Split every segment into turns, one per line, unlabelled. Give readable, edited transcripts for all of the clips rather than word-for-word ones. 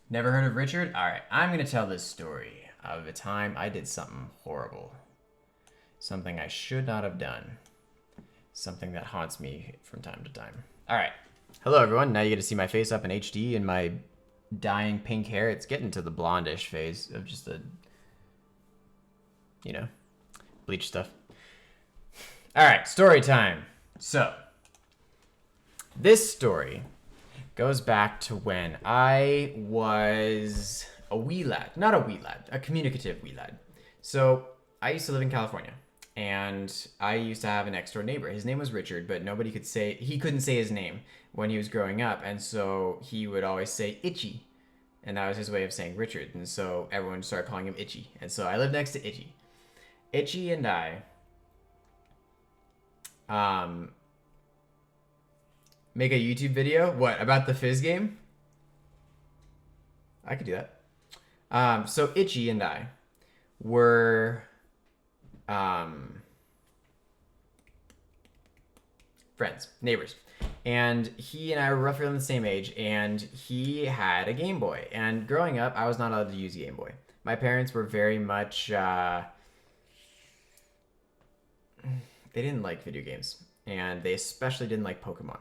Never heard of Richard? Alright, I'm gonna tell this story of a time I did something horrible. Something I should not have done. Something that haunts me from time to time. Alright. Hello everyone, now you get to see my face up in HD and my dyeing pink hair. It's getting to the blondish phase of just the, you know, bleach stuff. Alright, story time. So, this story goes back to when I was a wee lad. Not a wee lad, a communicative wee lad. So I used to live in California, and I used to have an next door neighbor. His name was Richard, but he couldn't say his name when he was growing up, and so he would always say Itchy. And that was his way of saying Richard, and so everyone started calling him Itchy. And so I lived next to Itchy. Itchy and I make a YouTube video? What, about the Fizz game? I could do that. So Itchy and I were friends, neighbors. And he and I were roughly around the same age, and he had a Game Boy. And growing up, I was not allowed to use a Game Boy. My parents were very much, they didn't like video games. And they especially didn't like Pokemon.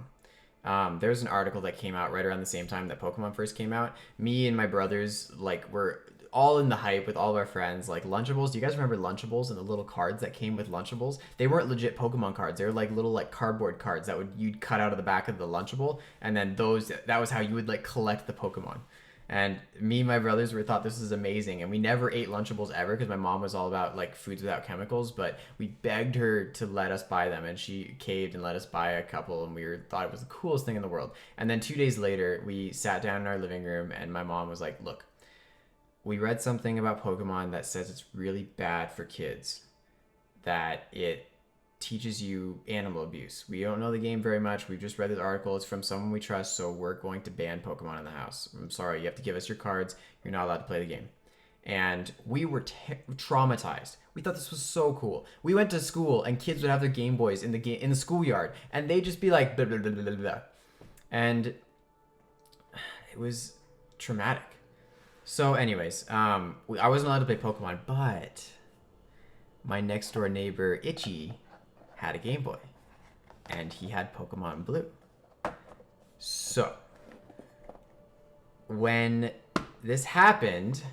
There was an article that came out right around the same time that Pokemon first came out. Me and my brothers were all in the hype with all of our friends. Like Lunchables. Do you guys remember Lunchables and the little cards that came with Lunchables? They weren't legit Pokemon cards. They were like little cardboard cards that you'd cut out of the back of the Lunchable, and then that was how you would collect the Pokemon. And me and my brothers thought this was amazing, and we never ate Lunchables ever because my mom was all about foods without chemicals. But we begged her to let us buy them, and she caved and let us buy a couple, and thought it was the coolest thing in the world. And then 2 days later, we sat down in our living room, and my mom was like, "Look, we read something about Pokemon that says it's really bad for kids, that it teaches you animal abuse. We don't know the game very much. We've just read this article. It's from someone we trust, so we're going to ban Pokemon in the house. I'm sorry, you have to give us your cards. You're not allowed to play the game." And we were traumatized. We thought this was so cool. We went to school, and kids would have their Game Boys in the schoolyard, and they'd just be like blah, blah, blah, blah, blah. And it was traumatic. So, anyways, I wasn't allowed to play Pokemon, but my next door neighbor Itchy had a Game Boy, and he had Pokemon Blue. So when this happened,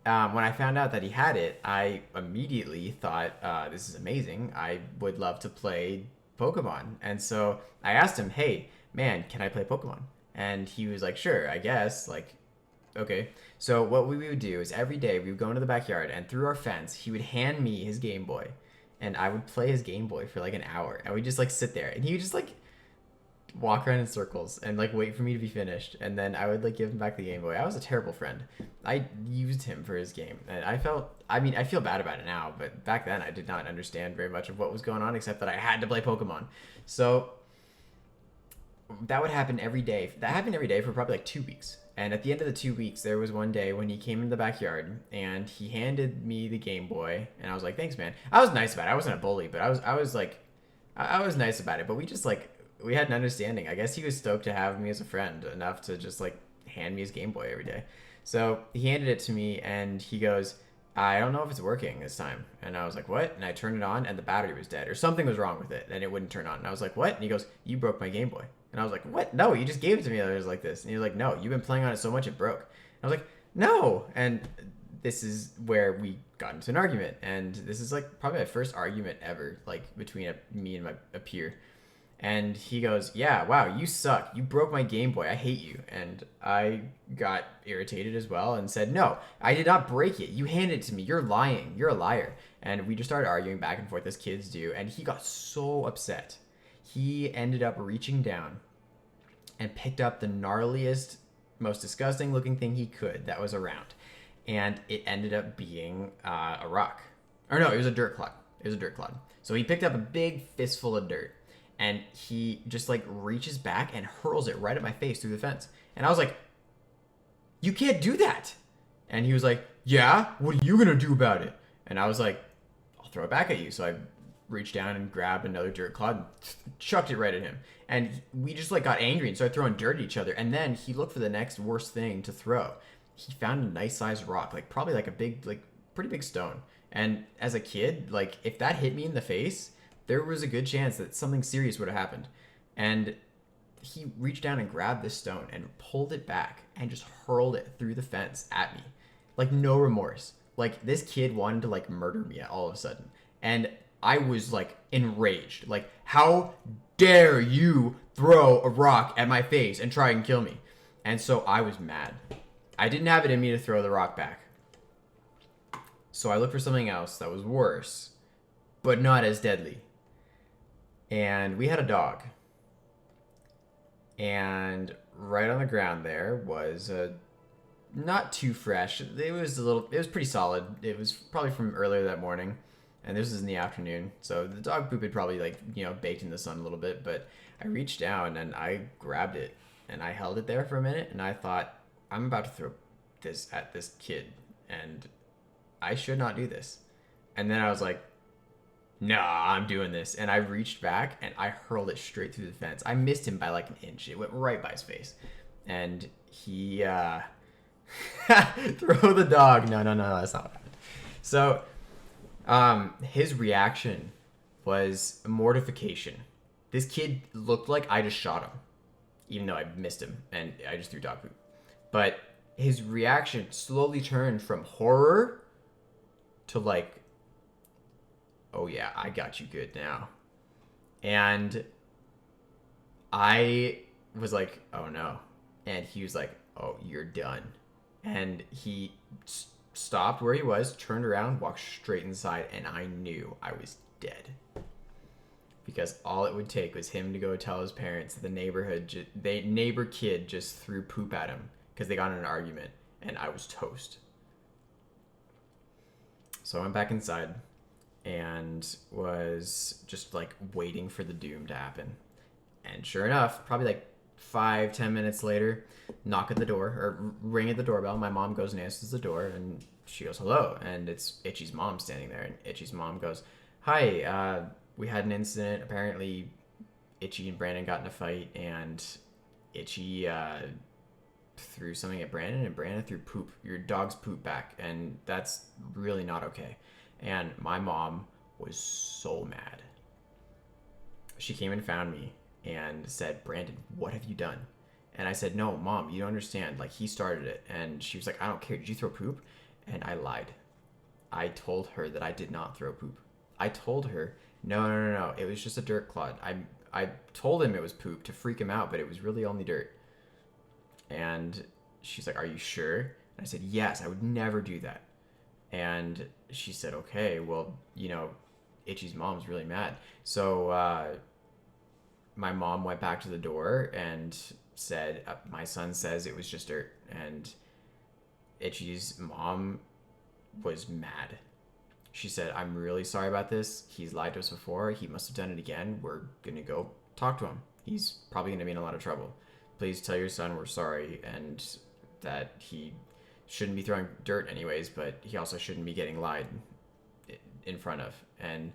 when I found out that he had it, I immediately thought, this is amazing. I would love to play Pokemon. And so I asked him, "Hey man, can I play Pokemon?" And he was like, "Sure, I guess." Okay. So what we would do is every day we would go into the backyard, and through our fence he would hand me his Game Boy, and I would play his Game Boy for an hour, and we'd just sit there, and he would just walk around in circles and wait for me to be finished, and then I would give him back the Game Boy. I was a terrible friend. I used him for his game, and I feel bad about it now, but back then I did not understand very much of what was going on except that I had to play Pokemon. So that would happen every day. That happened every day for probably 2 weeks. And at the end of the 2 weeks, there was one day when he came into the backyard and he handed me the Game Boy, and I was like, "Thanks, man." I was nice about it. I wasn't a bully, but I was nice about it. But we just we had an understanding. I guess he was stoked to have me as a friend enough to just hand me his Game Boy every day. So he handed it to me, and he goes, "I don't know if it's working this time." And I was like, "What?" And I turned it on, and the battery was dead, or something was wrong with it, and it wouldn't turn on. And I was like, "What?" And he goes, "You broke my Game Boy." And I was like, "What? No, you just gave it to me." I was like this. And he was like, "No, you've been playing on it so much it broke." And I was like, "No." And this is where we got into an argument. And this is probably my first argument ever, between me and a peer. And he goes, "Yeah, wow, you suck. You broke my Game Boy. I hate you." And I got irritated as well and said, "No, I did not break it. You handed it to me. You're lying. You're a liar." And we just started arguing back and forth as kids do. And he got so upset. He ended up reaching down and picked up the gnarliest, most disgusting looking thing he could that was around. And it ended up being a rock. Or no, it was a dirt clod. It was a dirt clod. So he picked up a big fistful of dirt, and he just reaches back and hurls it right at my face through the fence. And I was like, "You can't do that." And he was like, "Yeah, what are you gonna do about it?" And I was like, "I'll throw it back at you." So I reached down and grabbed another dirt clod and chucked it right at him. And we just like got angry and started throwing dirt at each other. And then he looked for the next worst thing to throw. He found a nice sized rock, like probably like a big, like pretty big stone. And as a kid, like if that hit me in the face, there was a good chance that something serious would have happened. And he reached down and grabbed this stone and pulled it back and just hurled it through the fence at me. Like no remorse. Like this kid wanted to like murder me all of a sudden. And I was like enraged. Like, how dare you throw a rock at my face and try and kill me? And so I was mad. I didn't have it in me to throw the rock back. So I looked for something else that was worse, but not as deadly. And we had a dog. And right on the ground there was a not too fresh. It was pretty solid. It was probably from earlier that morning. And this was in the afternoon. So the dog poop had probably like, baked in the sun a little bit, but I reached down and I grabbed it and I held it there for a minute and I thought, I'm about to throw this at this kid and I should not do this. And then I was like, nah, I'm doing this. And I reached back and I hurled it straight through the fence. I missed him by like an inch. It went right by his face. And he, throw the dog. No, that's not what happened. So, his reaction was mortification. This kid looked like I just shot him, even though I missed him and I just threw dog poop. But his reaction slowly turned from horror to like, oh yeah, I got you good now. And I was like, oh no. And he was like, oh, you're done. And he stopped where he was, turned around, walked straight inside, and I knew I was dead. Because all it would take was him to go tell his parents that the neighbor kid just threw poop at him because they got in an argument, and I was toast. So I went back inside and was just like waiting for the doom to happen. And sure enough, probably like 5-10 minutes later, knock at the door or ring at the doorbell. My mom goes and answers the door and she goes, hello. And it's Itchy's mom standing there. And Itchy's mom goes, hi, we had an incident. Apparently Itchy and Brandon got in a fight and Itchy threw something at Brandon and Brandon threw your dog's poop back. And that's really not okay. And my mom was so mad. She came and found me and said, Brandon, what have you done? And I said, no, Mom, you don't understand. Like, he started it. And she was like, I don't care. Did you throw poop? And I lied. I told her that I did not throw poop. I told her, no. It was just a dirt clod. I told him it was poop to freak him out, but it was really only dirt. And she's like, are you sure? And I said, yes, I would never do that. And she said, okay, well, Itchy's mom's really mad. So my mom went back to the door and said, my son says it was just dirt. And Itchy's mom was mad. She said, I'm really sorry about this. He's lied to us before. He must have done it again. We're going to go talk to him. He's probably going to be in a lot of trouble. Please tell your son we're sorry and that he shouldn't be throwing dirt anyways, but he also shouldn't be getting lied in front of. And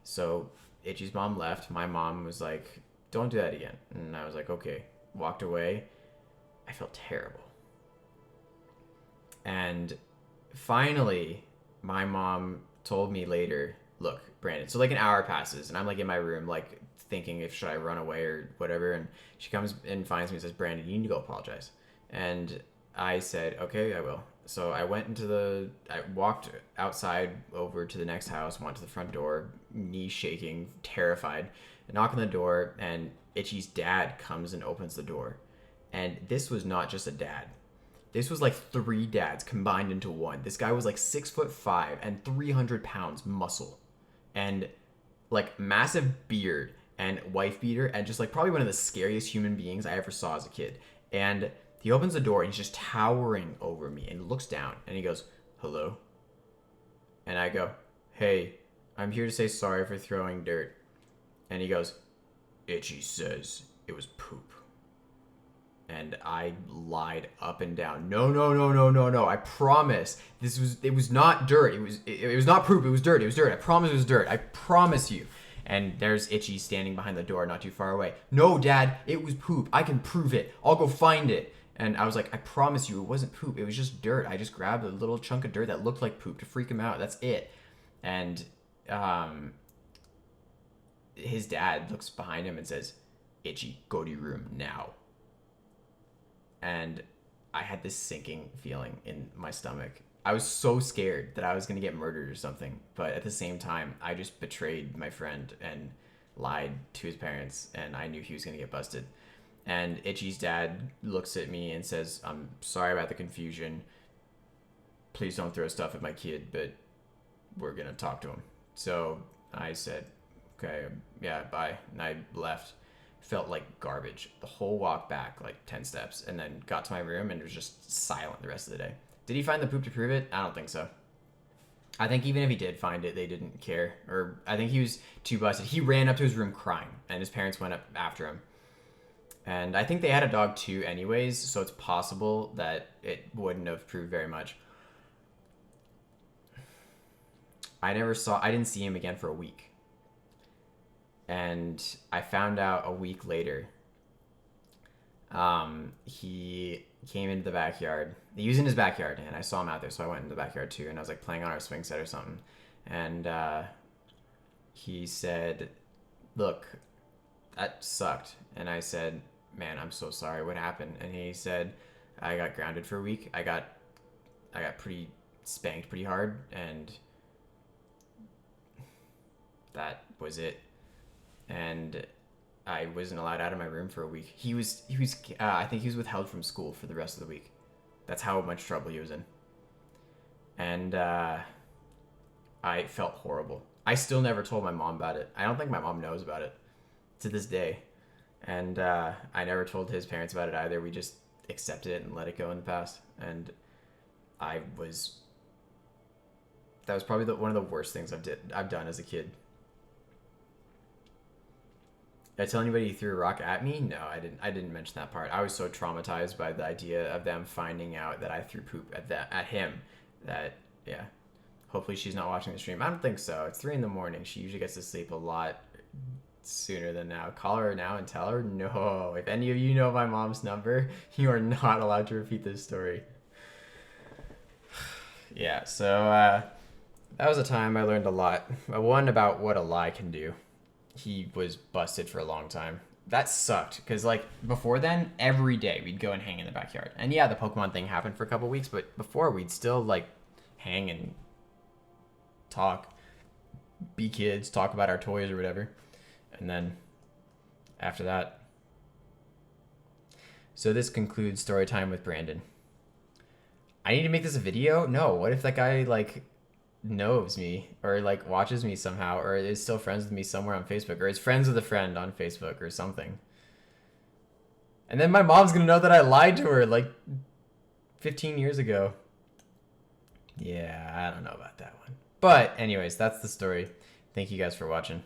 so Itchy's mom left. My mom was like, don't do that again. And I was like, okay. Walked away. I felt terrible. And finally, my mom told me later, look, Brandon, so like an hour passes and I'm like in my room, like thinking if should I run away or whatever. And she comes and finds me and says, Brandon, you need to go apologize. And I said, okay, I will. So I walked outside over to the next house, went to the front door, knees shaking, terrified, knock on the door, and Itchy's dad comes and opens the door. And this was not just a dad. This was like 3 dads combined into one. This guy was like 6'5" and 300 pounds muscle. And like massive beard and wife beater and just like probably one of the scariest human beings I ever saw as a kid. And he opens the door and he's just towering over me and looks down and he goes, hello? And I go, hey, I'm here to say sorry for throwing dirt. And he goes, Itchy says it was poop. And I lied up and down. No, no, no, no, no, no. I promise. It was not dirt. It was not poop. It was dirt. It was dirt. I promise it was dirt. I promise you. And there's Itchy standing behind the door not too far away. No, Dad, it was poop. I can prove it. I'll go find it. And I was like, I promise you, it wasn't poop. It was just dirt. I just grabbed a little chunk of dirt that looked like poop to freak him out. That's it. And his dad looks behind him and says, Itchy, go to your room now. And I had this sinking feeling in my stomach. I was so scared that I was going to get murdered or something. But at the same time, I just betrayed my friend and lied to his parents. And I knew he was going to get busted. And Itchy's dad looks at me and says, I'm sorry about the confusion. Please don't throw stuff at my kid, but we're going to talk to him. So I said, okay, yeah, bye. And I left. Felt like garbage the whole walk back, like 10 steps, and then got to my room and it was just silent the rest of the day. Did he find the poop to prove it? I don't think so. I think even if he did find it, they didn't care. Or I think he was too busted. He ran up to his room crying, and his parents went up after him. And I think they had a dog too anyways, so it's possible that it wouldn't have proved very much. I didn't see him again for a week. And I found out a week later, he came into the backyard. He was in his backyard, and I saw him out there, so I went into the backyard too, and I was like playing on our swing set or something. And he said, look, that sucked. And I said, man, I'm so sorry. What happened? And he said, I got grounded for a week. I got pretty spanked pretty hard, and that was it. And I wasn't allowed out of my room for a week. He was I think he was withheld from school for the rest of the week. That's how much trouble he was in. And I felt horrible. I still never told my mom about it. I don't think my mom knows about it to this day. And I never told his parents about it either. We just accepted it and let it go in the past. And that was probably one of the worst things I've done as a kid. Did I tell anybody he threw a rock at me? No, I didn't mention that part. I was so traumatized by the idea of them finding out that I threw poop at him that, yeah. Hopefully she's not watching the stream. I don't think so. It's 3 a.m. She usually gets to sleep a lot sooner than now. Call her now and tell her no. If any of you know my mom's number, you are not allowed to repeat this story. Yeah, so that was a time I learned a lot. One, about what a lie can do. He was busted for a long time. That sucked, because like before then, every day we'd go and hang in the backyard. And yeah, the Pokemon thing happened for a couple weeks, but before we'd still like hang and talk, be kids, talk about our toys or whatever. And then after that. So this concludes story time with Brandon. I need to make this a video? No, what if that guy like knows me or like watches me somehow or is still friends with me somewhere on Facebook or is friends with a friend on Facebook or something? And then my mom's gonna know that I lied to her like 15 years ago. Yeah, I don't know about that one. But anyways, that's the story. Thank you guys for watching.